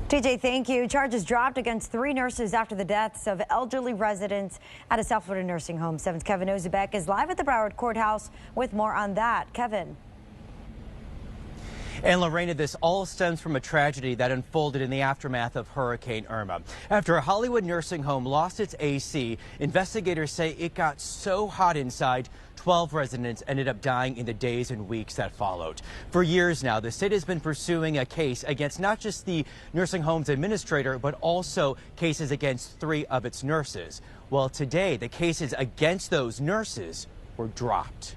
TJ, thank you. Charges dropped against 3 nurses after the deaths of elderly residents at a South Florida nursing home. 7's Kevin Ozebek is live at the Broward Courthouse with more on that. Kevin. And Lorena, this all stems from a tragedy that unfolded in the aftermath of Hurricane Irma. After a Hollywood nursing home lost its AC, investigators say it got so hot inside, 12 residents ended up dying in the days and weeks that followed. For years now, the state has been pursuing a case against not just the nursing home's administrator, but also cases against 3 of its nurses. Well, today, the cases against those nurses were dropped.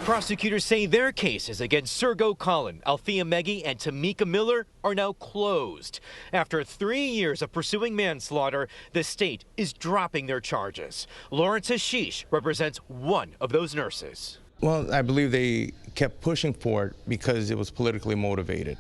Prosecutors say their cases against Sergo Collin, Althea Meggie, and Tamika Miller are now closed. After 3 years of pursuing manslaughter, the state is dropping their charges. Lawrence Hashish represents one of those nurses. Well, I believe they kept pushing for it because it was politically motivated.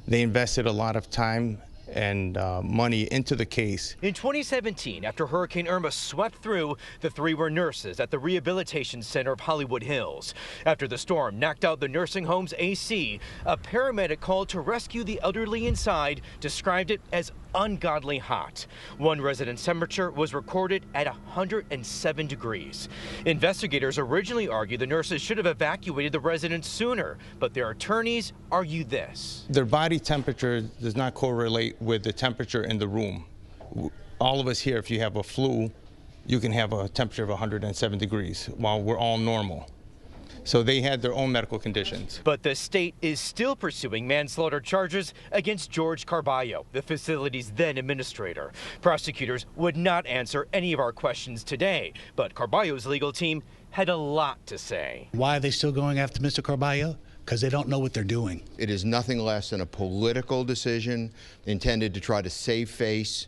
They invested a lot of time and money into the case. In 2017, after Hurricane Irma swept through, the 3 were nurses at the Rehabilitation Center of Hollywood Hills. After the storm knocked out the nursing home's AC, a paramedic called to rescue the elderly inside described it as ungodly hot. One resident's temperature was recorded at 107 degrees. Investigators originally argued the nurses should have evacuated the residents sooner, but their attorneys argue this. Their body temperature does not correlate with the temperature in the room. All of us here, if you have a flu, you can have a temperature of 107 degrees while we're all normal. So they had their own medical conditions. But the state is still pursuing manslaughter charges against George Carballo, the facility's then administrator. Prosecutors would not answer any of our questions today, but Carballo's legal team had a lot to say. Why are they still going after Mr. Carballo? Because they don't know what they're doing. It is nothing less than a political decision intended to try to save face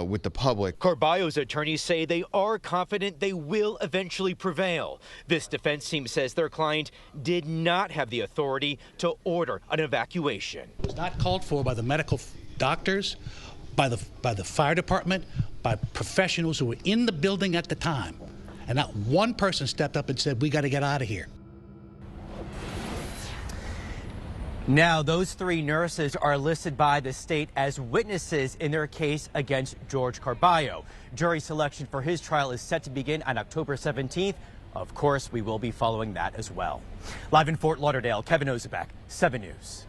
with the public. Carballo's attorneys say they are confident they will eventually prevail. This defense team says their client did not have the authority to order an evacuation. It was not called for by the medical doctors, by the fire department, by professionals who were in the building at the time. And not one person stepped up and said, we got to get out of here. Now, those 3 nurses are listed by the state as witnesses in their case against George Carballo. Jury selection for his trial is set to begin on October 17th. Of course, we will be following that as well. Live in Fort Lauderdale, Kevin Ozebek, 7 News.